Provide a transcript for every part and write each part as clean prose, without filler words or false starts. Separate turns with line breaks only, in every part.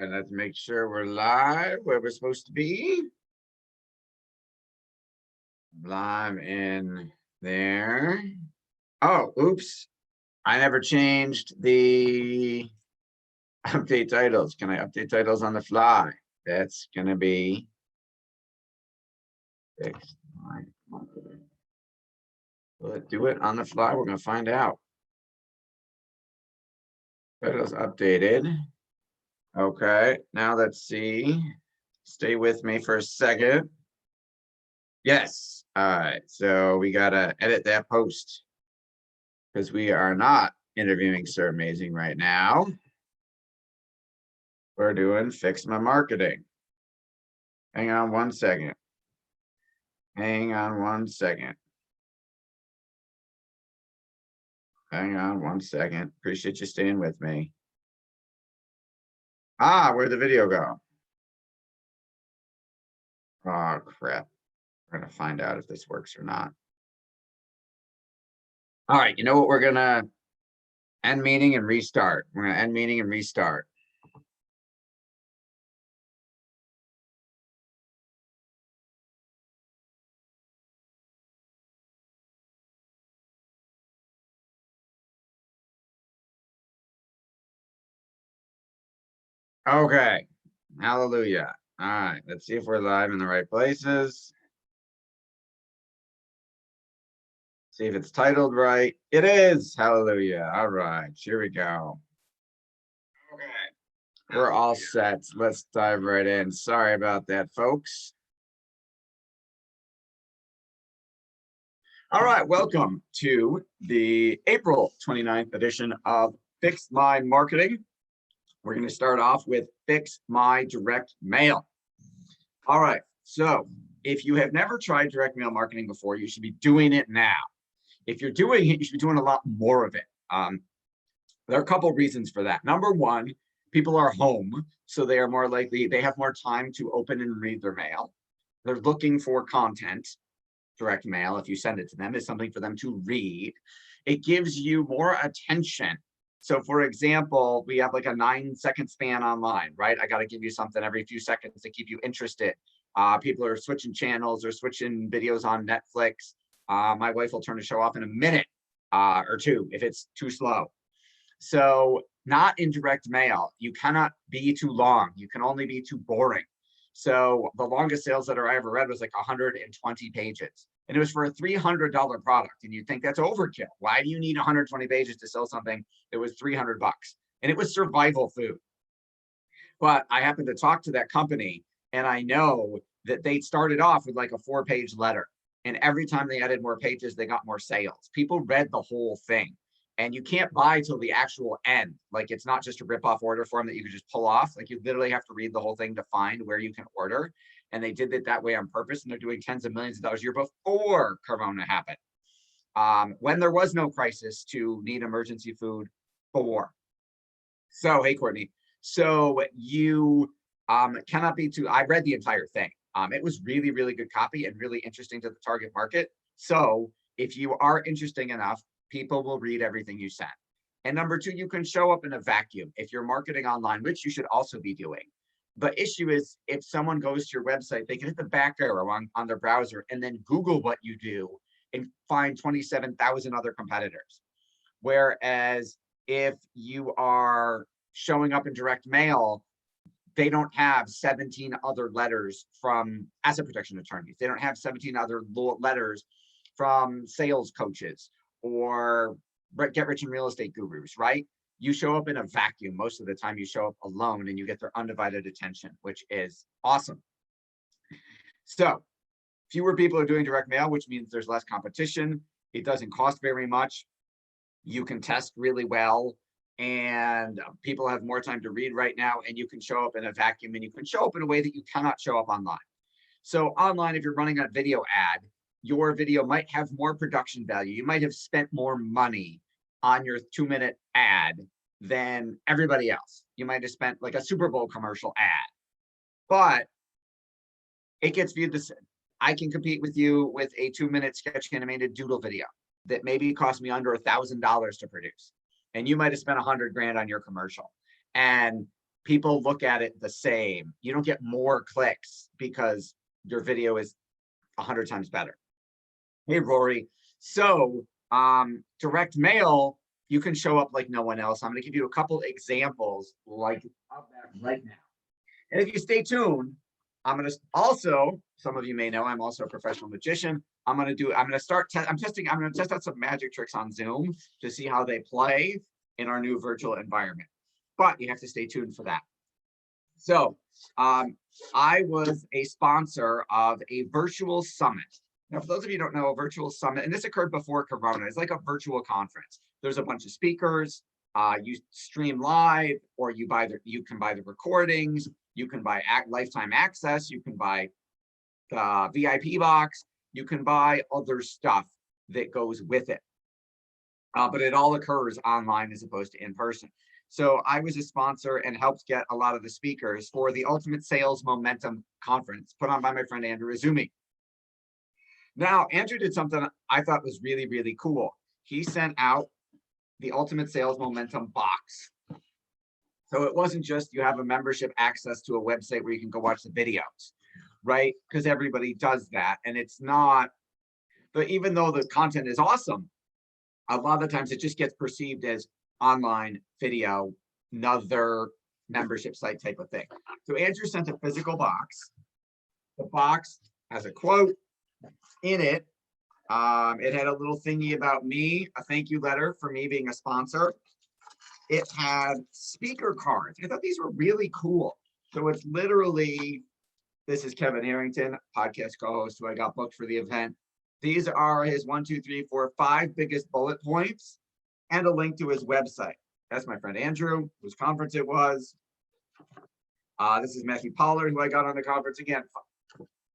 And let's make sure we're live where we're supposed to be. Live in there. Oh, oops. I never changed the update titles. Can I update titles on the fly? That's gonna be fixed. Will it do it on the fly? We're gonna find out. Titles updated. Okay, now let's see. Stay with me for a second. Yes. All right. So we gotta edit that post because we are not interviewing Sir Amazing right now. We're doing Fix My Marketing. Hang on one second. Hang on one second. Hang on one second. Appreciate you staying with me. Ah, where'd the video go? Oh, crap. We're gonna find out if this works or not. All right, you know what? We're gonna end meeting and restart. We're gonna end meeting and restart. Okay, hallelujah. All right, let's see if we're live in the right places. See if it's titled right. It is. Hallelujah. All right, here we go. Okay, we're all set. Let's dive right in. Sorry about that, folks. All right, welcome to the April 29th edition of Fix My Marketing. We're going to start off with Fix My Direct Mail. All right, so if you have never tried direct mail marketing before, you should be doing it now. If you're doing it, you should be doing a lot more of it. There are a couple of reasons for that. Number one, people are home, so they are more likely, they have more time to open and read their mail. They're looking for content. Direct mail, if you send it to them, is something for them to read. It gives you more attention. So for example, we have like a 9-second span online, right? I got to give you something every few seconds to keep you interested. People are switching channels or switching videos on Netflix. My wife will turn the show off in a minute or two if it's too slow. So not in direct mail, you cannot be too long. You can only be too boring. So the longest sales letter I ever read was like 120 pages. And it was for a $300 product. And you think that's overkill. Why do you need 120 pages to sell something that was $300? And it was survival food. But I happened to talk to that company, and I know that they started off with like a 4-page letter. And every time they added more pages, they got more sales. People read the whole thing. And you can't buy till the actual end. Like, it's not just a rip-off order form that you can just pull off. Like, you literally have to read the whole thing to find where you can order. And they did it that way on purpose. And they're doing tens of millions of dollars a year before Corona happened. When there was no crisis to need emergency food for. So, hey, Courtney. So you cannot be too, I read the entire thing. It was really, really good copy and really interesting to the target market. So if you are interesting enough, people will read everything you send. And number two, you can show up in a vacuum if you're marketing online, which you should also be doing. The issue is if someone goes to your website, they can hit the back arrow on their browser and then Google what you do and find 27,000 other competitors. Whereas if you are showing up in direct mail, they don't have 17 other letters from asset protection attorneys. They don't have 17 other letters from sales coaches or get rich in real estate gurus, right? You show up in a vacuum. Most of the time you show up alone and you get their undivided attention, which is awesome. So fewer people are doing direct mail, which means there's less competition. It doesn't cost very much. You can test really well, and people have more time to read right now, and you can show up in a vacuum, and you can show up in a way that you cannot show up online. So online, if you're running a video ad, your video might have more production value. You might have spent more money on your 2-minute ad than everybody else. You might have spent like a Super Bowl commercial ad, but it gets viewed the same. I can compete with you with a 2-minute sketch animated doodle video that maybe cost me under $1,000 to produce. And you might have spent $100 grand on your commercial. And people look at it the same. You don't get more clicks because your video is 100 times better. Hey, Rory. So direct mail, you can show up like no one else. I'm going to give you a couple examples like of that right now. And if you stay tuned, I'm going to also, some of you may know, I'm also a professional magician. I'm going to test out some magic tricks on Zoom to see how they play in our new virtual environment. But you have to stay tuned for that. So I was a sponsor of a virtual summit. Now, for those of you who don't know, a virtual summit, and this occurred before Corona, it's like a virtual conference. There's a bunch of speakers. You stream live, or you can buy the recordings. You can buy lifetime access. You can buy the VIP box. You can buy other stuff that goes with it. But it all occurs online as opposed to in person. So I was a sponsor and helped get a lot of the speakers for the Ultimate Sales Momentum Conference put on by my friend Andrew Izumi. Now, Andrew did something I thought was really, really cool. He sent out the Ultimate Sales Momentum box. So it wasn't just you have a membership access to a website where you can go watch the videos, right? Because everybody does that. And it's not, but even though the content is awesome, a lot of the times it just gets perceived as online video, another membership site type of thing. So Andrew sent a physical box. The box has a quote in it. It had a little thingy about me, a thank you letter for me being a sponsor. It had speaker cards. I thought these were really cool. So it's literally, this is Kevin Harrington, podcast co-host who I got booked for the event. These are his 5 biggest bullet points and a link to his website. That's my friend Andrew, whose conference it was. This is Matthew Pollard, who I got on the conference. Again,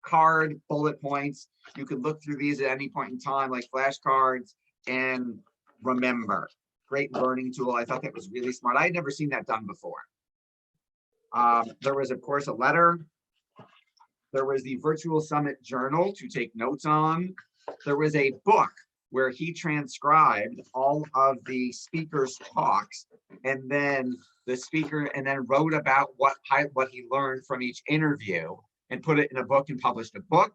card, bullet points. You could look through these at any point in time, like flashcards, and remember. Great learning tool. I thought that was really smart. I had never seen that done before. There was, of course, a letter. There was the Virtual Summit Journal to take notes on. There was a book where he transcribed all of the speakers' talks, and then the speaker wrote about what he learned from each interview and put it in a book and published a book.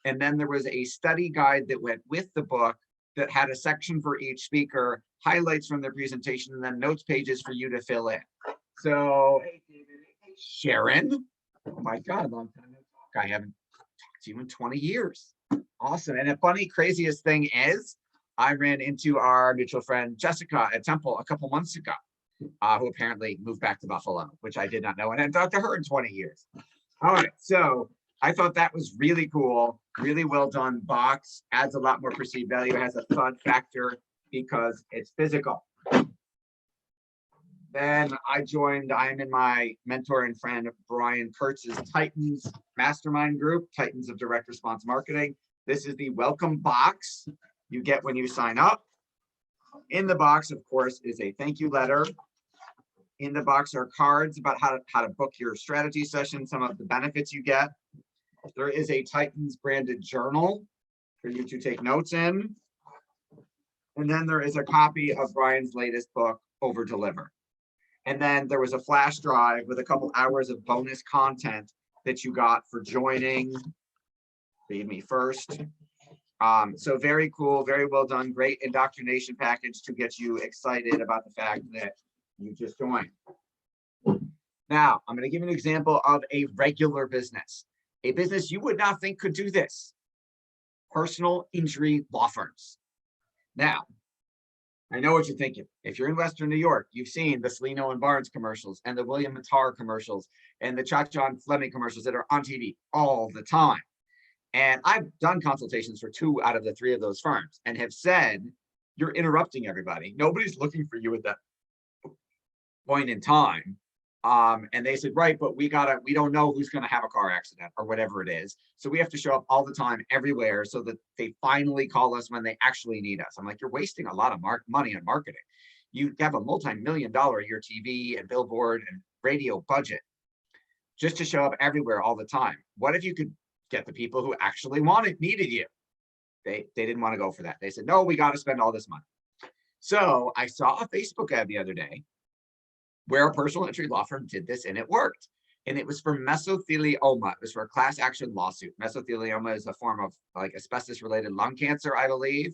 And then there was a study guide that went with the book that had a section for each speaker, highlights from their presentation, and then notes pages for you to fill in. So, hey, David, hey, Sharon. Oh my God, long time no talk. I haven't talked to you in 20 years. Awesome. And the funny, craziest thing is, I ran into our mutual friend Jessica at Temple a couple months ago, who apparently moved back to Buffalo, which I did not know, and I hadn't talked to her in 20 years. All right, so I thought that was really cool, really well done box, adds a lot more perceived value, has a fun factor because it's physical. Then I'm in my mentor and friend Brian Kurtz's Titans Mastermind group, Titans of Direct Response Marketing. This is the welcome box you get when you sign up. In the box, of course, is a thank you letter. In the box are cards about how to book your strategy session, some of the benefits you get. There is a Titans branded journal for you to take notes in. And then there is a copy of Brian's latest book, Over Deliver. And then there was a flash drive with a couple hours of bonus content that you got for joining Feed Me First. So very cool, very well done, great indoctrination package to get you excited about the fact that you just joined. Now, I'm going to give you an example of a regular business, a business you would not think could do this. Personal injury law firms. Now, I know what you're thinking. If you're in Western New York, you've seen the Celino and Barnes commercials and the William Mattar commercials and the Cha-Cha Fleming commercials that are on TV all the time. And I've done consultations for 2 out of the 3 of those firms and have said, you're interrupting everybody. Nobody's looking for you at that point in time. And they said, right, but we don't know who's going to have a car accident or whatever it is. So we have to show up all the time everywhere so that they finally call us when they actually need us. I'm like, you're wasting a lot of money on marketing. You have a multi-million-dollar a year TV and billboard and radio budget just to show up everywhere all the time. What if you could get the people who actually needed you? They didn't want to go for that. They said, no, we got to spend all this money. So I saw a Facebook ad the other day where a personal injury law firm did this and it worked. And it was for mesothelioma. It was for a class action lawsuit. Mesothelioma is a form of like asbestos related lung cancer, I believe.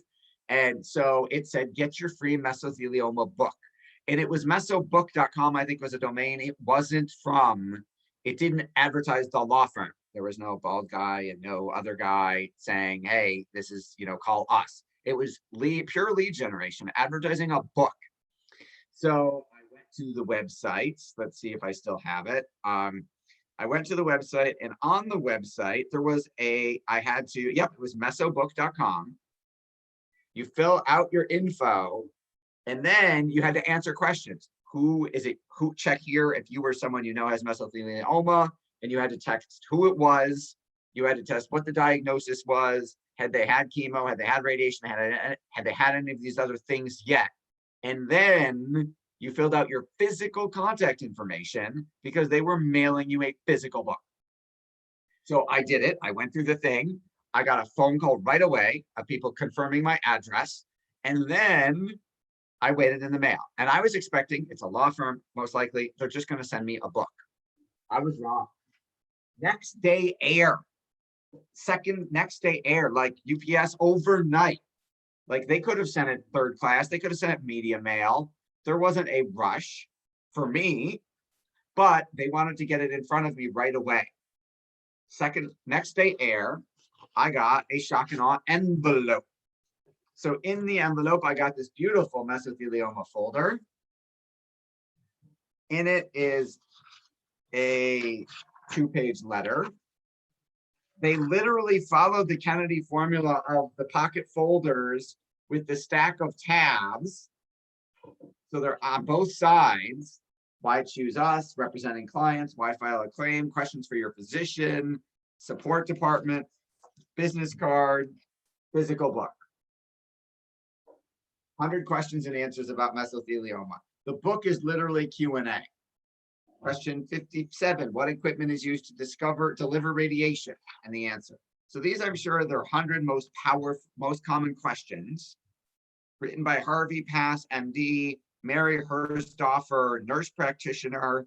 And so it said, get your free mesothelioma book. And it was mesobook.com, I think was a domain. It wasn't from, it didn't advertise the law firm. There was no bald guy and no other guy saying, hey, this is, call us. It was pure lead generation, advertising a book. So I went to the website. Let's see if I still have it. I went to the website, and on the website, there was it was mesobook.com. You fill out your info, and then you had to answer questions. Check here if you were someone has mesothelioma, and you had to text who it was. You had to test what the diagnosis was. Had they had chemo? Had they had radiation? Had they had any of these other things yet? And then you filled out your physical contact information because they were mailing you a physical book. So I did it. I went through the thing. I got a phone call right away of people confirming my address. And then I waited in the mail. And I was expecting, it's a law firm, most likely, they're just going to send me a book. I was wrong. Next day air, like UPS overnight. Like they could have sent it third class. They could have sent it media mail. There wasn't a rush for me, but they wanted to get it in front of me right away. Next day air, I got a shock and awe envelope. So in the envelope, I got this beautiful mesothelioma folder. In it is a 2-page letter. They literally followed the Kennedy formula of the pocket folders with the stack of tabs. So they're on both sides. Why choose us? Representing clients. Why file a claim? Questions for your physician. Support department. Business card. Physical book. 100 questions and answers about mesothelioma. The book is literally Q&A. Question 57, what equipment is used to deliver radiation? And the answer. So these, I'm sure, they're 100 most common questions written by Harvey Pass, MD, Mary Herstoffer, nurse practitioner,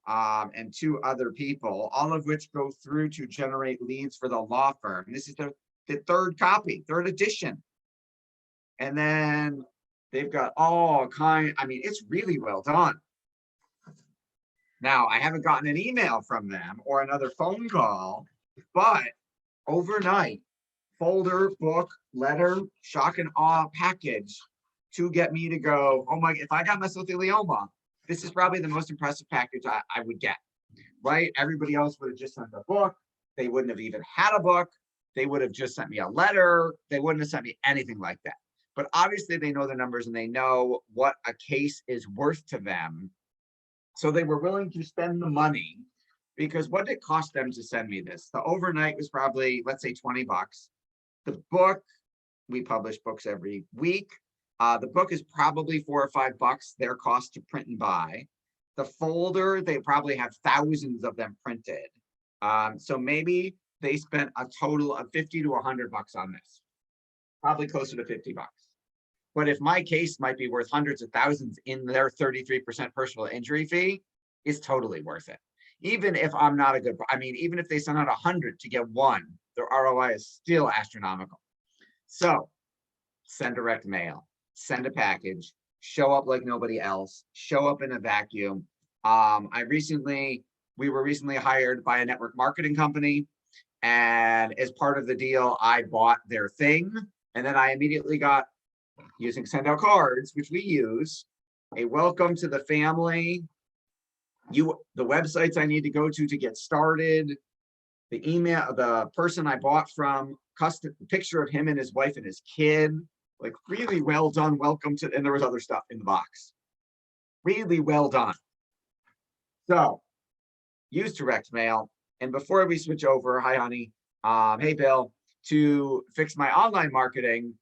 and 2 other people, all of which go through to generate leads for the law firm. This is the third edition. And then they've got all it's really well done. Now, I haven't gotten an email from them or another phone call, but overnight, folder, book, letter, shock and awe package to get me to go, oh my, if I got mesothelioma, this is probably the most impressive package I would get, right? Everybody else would have just sent a book. They wouldn't have even had a book. They would have just sent me a letter. They wouldn't have sent me anything like that. But obviously they know the numbers and they know what a case is worth to them. So they were willing to spend the money, because what did it cost them to send me this? The overnight was probably, let's say, $20. The book, we publish books every week. The book is probably $4 or $5, their cost to print and buy. The folder, they probably have thousands of them printed. So maybe they spent a total of $50 to $100 on this, probably closer to $50. But if my case might be worth hundreds of thousands in their 33% personal injury fee, it's totally worth it. Even if I'm not a good, even if they send out 100 to get one, their ROI is still astronomical. So send direct mail, send a package, show up like nobody else, show up in a vacuum. We were recently hired by a network marketing company. And as part of the deal, I bought their thing. And then I immediately got, using send out cards, which we use, a welcome to the family, the websites I need to go to get started, the email, the person I bought from, custom picture of him and his wife and his kid, like really well done, welcome to, and there was other stuff in the box. Really well done. So use direct mail. And before we switch over, hi honey, hey Bill, to fix my online marketing,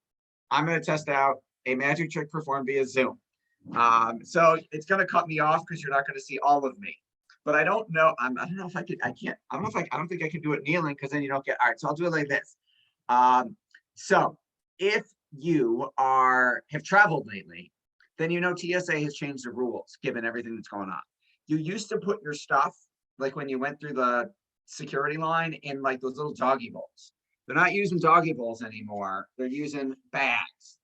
I'm going to test out a magic trick performed via Zoom. So it's going to cut me off because you're not going to see all of me. But I don't know. I don't know if I could. I can't. I don't know if I don't think I can do it kneeling, because then you don't get. All right. So I'll do it like this. So if you have traveled lately, then you know TSA has changed the rules given everything that's going on. You used to put your stuff, like when you went through the security line, in like those little doggy bowls. They're not using doggy bowls anymore. They're using bags.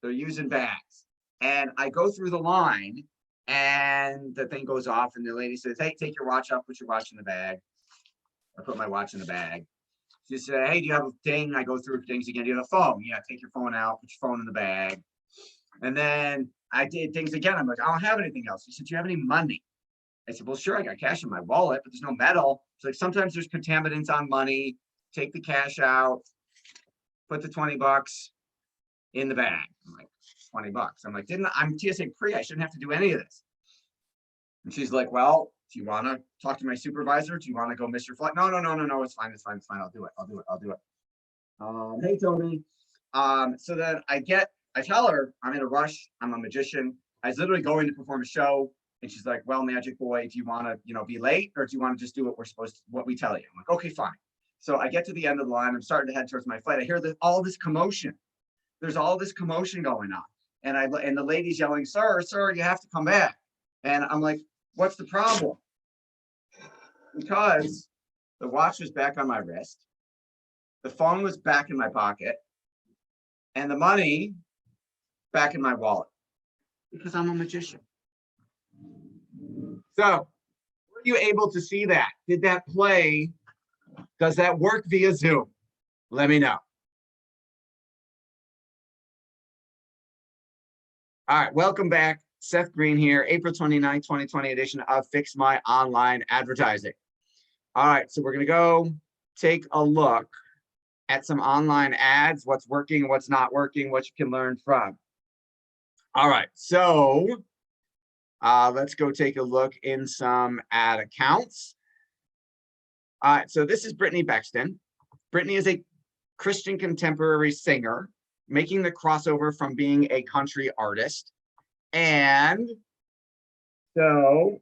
They're using bags. And I go through the line and the thing goes off and the lady says, hey, take your watch out, put your watch in the bag. I put my watch in the bag. She said, hey, do you have a thing? I go through things again. Do you have a phone? Yeah, take your phone out, put your phone in the bag. And then I did things again. I'm like, I don't have anything else. She said, do you have any money? I said, well, sure, I got cash in my wallet, but there's no metal. It's like, sometimes there's contaminants on money. Take the cash out, put the 20 bucks in the bag. I'm like, 20 bucks. I'm like, I'm TSA pre, I shouldn't have to do any of this. And she's like, well, do you want to talk to my supervisor? Do you want to go miss your flight? No, it's fine. I'll do it. Hey, Tony. So then I tell her I'm in a rush. I'm a magician. I was literally going to perform a show. And she's like, well, Magic Boy, do you want to, be late, or do you want to just do what we tell you? I'm like, okay, fine. So I get to the end of the line. I'm starting to head towards my flight. I hear all this commotion. There's all this commotion going on. And the lady's yelling, sir, you have to come back. And I'm like, what's the problem? Because the watch was back on my wrist. The phone was back in my pocket. And the money back in my wallet. Because I'm a magician. So, were you able to see that? Did that play? Does that work via Zoom? Let me know. All right, welcome back. Seth Green here, April 29th, 2020 edition of Fix My Online Advertising. All right, so we're going to go take a look at some online ads, what's working, what's not working, what you can learn from. All right, so let's go take a look in some ad accounts. All right, so this is Brittany Bexton. Brittany is a Christian contemporary singer, making the crossover from being a country artist. And so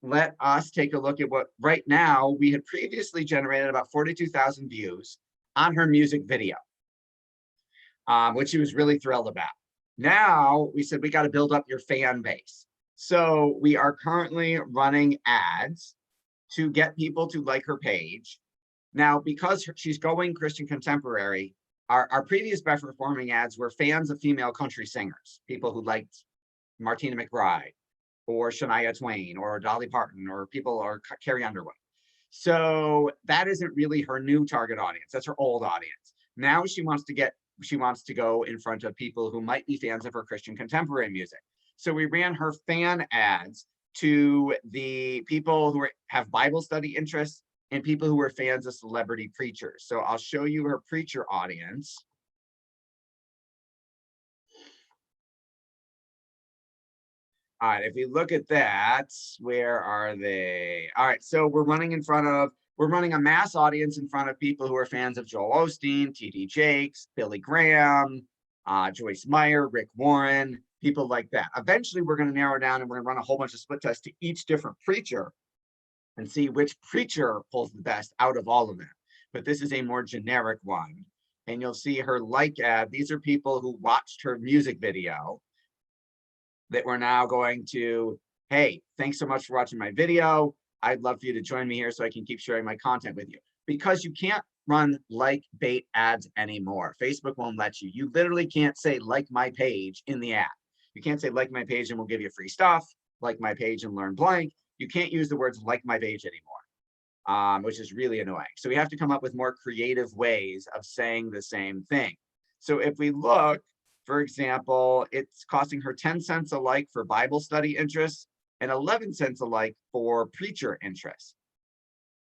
let us take a look at what right now we had previously generated about 42,000 views on her music video, which she was really thrilled about. Now we said we got to build up your fan base. So we are currently running ads to get people to like her page. Now, because she's going Christian contemporary, our previous best performing ads were fans of female country singers, people who liked Martina McBride or Shania Twain or Dolly Parton or Carrie Underwood. So that isn't really her new target audience. That's her old audience. Now she wants to go in front of people who might be fans of her Christian contemporary music. So we ran her fan ads to the people who have Bible study interests and people who are fans of celebrity preachers. So I'll show you her preacher audience. All right, if you look at that, where are they? All right, so we're running a mass audience in front of people who are fans of Joel Osteen, T.D. Jakes, Billy Graham, Joyce Meyer, Rick Warren, people like that. Eventually, we're going to narrow down and we're going to run a whole bunch of split tests to each different preacher and see which preacher pulls the best out of all of them. But this is a more generic one. And you'll see her like ad. These are people who watched her music video that we're now going to, hey, thanks so much for watching my video. I'd love for you to join me here so I can keep sharing my content with you. Because you can't run like bait ads anymore. Facebook won't let you. You literally can't say like my page in the ad. You can't say like my page and we'll give you free stuff, like my page and learn blank. You can't use the words like my page anymore, which is really annoying. So we have to come up with more creative ways of saying the same thing. So if we look, for example, it's costing her 10 cents a like for Bible study interests and 11 cents a like for preacher interests.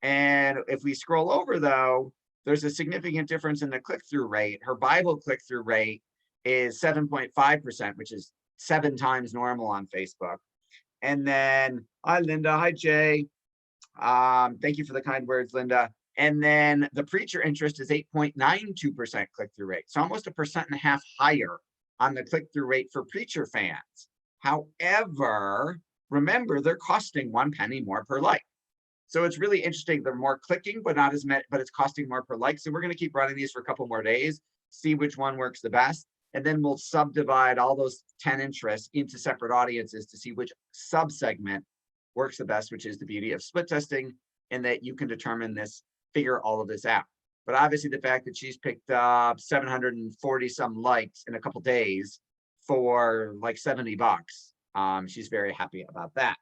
And if we scroll over though, there's a significant difference in the click-through rate. Her Bible click-through rate is 7.5%, which is 7 times normal on Facebook. And then, hi, Linda. Hi, Jay. Thank you for the kind words, Linda. And then the preacher interest is 8.92% click-through rate. So almost 1.5% higher on the click-through rate for preacher fans. However, remember, they're costing 1 penny more per like. So it's really interesting. They're more clicking, but not as many, but it's costing more per like. So we're going to keep running these for a couple more days, see which one works the best. And then we'll subdivide all those 10 interests into separate audiences to see which subsegment works the best, which is the beauty of split testing, and that you can determine this, figure all of this out. But obviously the fact that she's picked up 740 some likes in a couple days for like $70, she's very happy about that.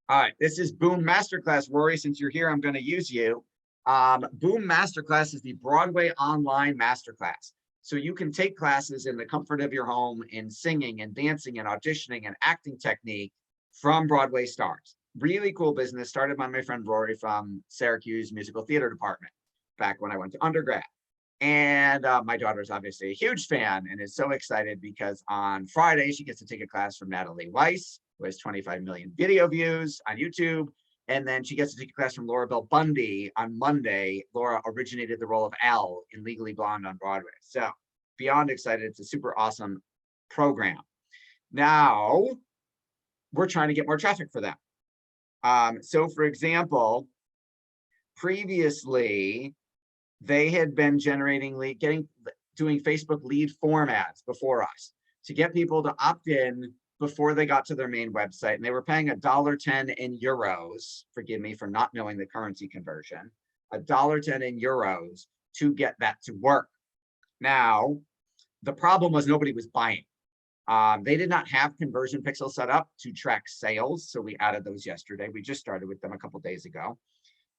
All right, this is Boom Masterclass. Rory, since you're here, I'm going to use you. Boom Masterclass is the Broadway online masterclass. So you can take classes in the comfort of your home in singing and dancing and auditioning and acting technique from Broadway stars. Really cool business, started by my friend Rory from Syracuse Musical Theater Department back when I went to undergrad. And my daughter's obviously a huge fan and is so excited because on Friday, she gets to take a class from Natalie Weiss, who has 25 million video views on YouTube. And then she gets to take a class from Laura Bell Bundy on Monday. Laura originated the role of Elle in Legally Blonde on Broadway. So beyond excited, it's a super awesome program. Now, we're trying to get more traffic for them. So for example, previously, they had been generating doing Facebook lead form ads before us to get people to opt in before they got to their main website. And they were paying $1.10 in euros, forgive me for not knowing the currency conversion, $1.10 in euros to get that to work. Now, the problem was nobody was buying. They did not have conversion pixels set up to track sales. So we added those yesterday. We just started with them a couple days ago.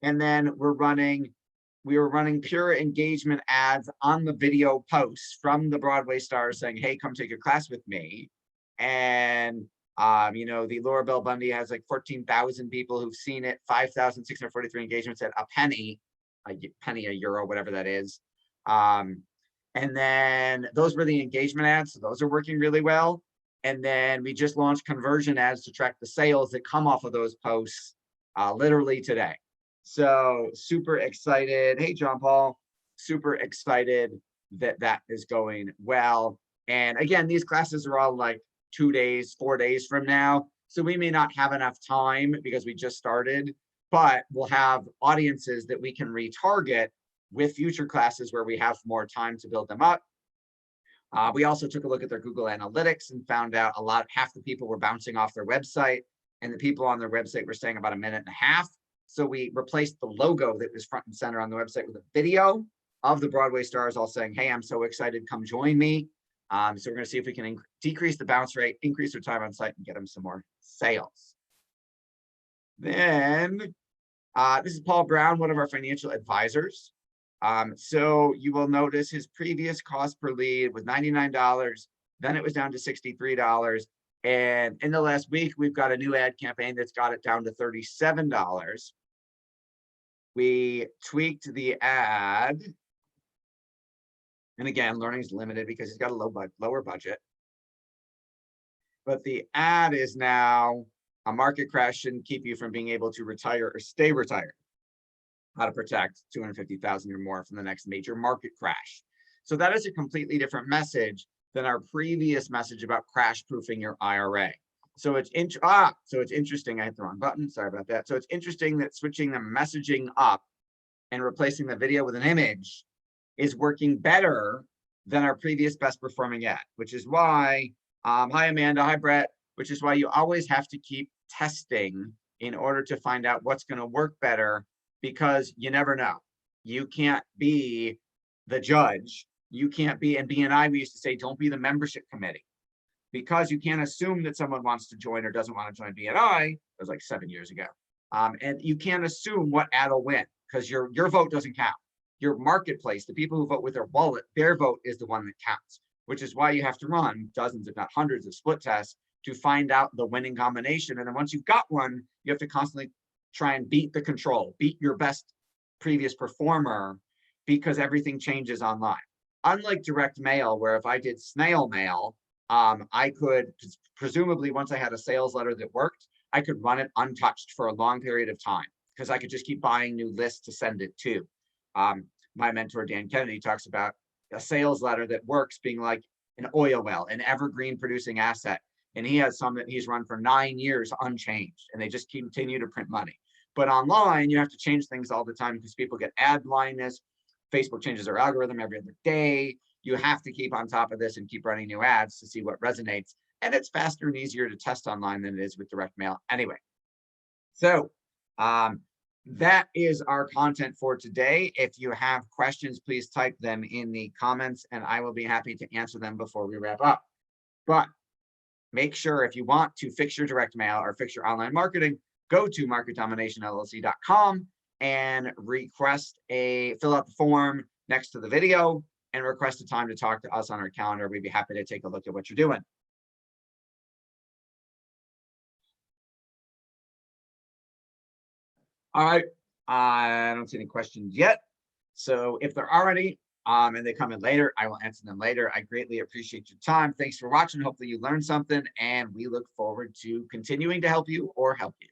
And then we were running pure engagement ads on the video posts from the Broadway stars saying, hey, come take a class with me. And, the Laura Bell Bundy has like 14,000 people who've seen it, 5,643 engagements at a penny a euro, whatever that is. And then those were the engagement ads. So those are working really well. And then we just launched conversion ads to track the sales that come off of those posts literally today. So super excited. Hey, John Paul, super excited that that is going well. And again, these classes are all like 2 days, 4 days from now. So we may not have enough time because we just started, but we'll have audiences that we can retarget with future classes where we have more time to build them up. We also took a look at their Google Analytics and found out half the people were bouncing off their website, and the people on their website were staying about 1.5 minutes. So we replaced the logo that was front and center on the website with a video of the Broadway stars all saying, hey, I'm so excited, come join me. So we're going to see if we can decrease the bounce rate, increase their time on site, and get them some more sales. Then this is Paul Brown, one of our financial advisors. So you will notice his previous cost per lead was $99. Then it was down to $63. And in the last week, we've got a new ad campaign that's got it down to $37. We tweaked the ad. And again, learning is limited because he's got a lower budget. But the ad is now a market crash shouldn't keep you from being able to retire or stay retired. How to protect 250,000 or more from the next major market crash. So that is a completely different message than our previous message about crash proofing your IRA. So it's interesting. I hit the wrong button. Sorry about that. So it's interesting that switching the messaging up and replacing the video with an image is working better than our previous best performing ad, which is why, hi Amanda, hi Brett, which is why you always have to keep testing in order to find out what's going to work better, because you never know. You can't be the judge. You can't be, and BNI, we used to say, don't be the membership committee, because you can't assume that someone wants to join or doesn't want to join BNI. It was like 7 years ago. And you can't assume what ad will win, because your vote doesn't count. Your marketplace, the people who vote with their wallet, their vote is the one that counts, which is why you have to run dozens, if not hundreds of split tests to find out the winning combination. And then once you've got one, you have to constantly try and beat the control, beat your best previous performer, because everything changes online. Unlike direct mail, where if I did snail mail, I could, presumably once I had a sales letter that worked, I could run it untouched for a long period of time, because I could just keep buying new lists to send it to. My mentor, Dan Kennedy, talks about a sales letter that works being like an oil well, an evergreen producing asset. And he has some that he's run for 9 years unchanged, and they just continue to print money. But online, you have to change things all the time because people get ad blindness. Facebook changes their algorithm every other day. you have to keep on top of this and keep running new ads to see what resonates. And it's faster and easier to test online than it is with direct mail anyway. So that is our content for today. If you have questions, please type them in the comments and I will be happy to answer them before we wrap up. But make sure if you want to fix your direct mail or fix your online marketing, go to marketdominationllc.com and fill out the form next to the video and request a time to talk to us on our calendar. We'd be happy to take a look at what you're doing. All right, I don't see any questions yet. So if there are any, and they come in later, I will answer them later. I greatly appreciate your time. Thanks for watching. Hopefully you learned something, and we look forward to continuing to help you or help you.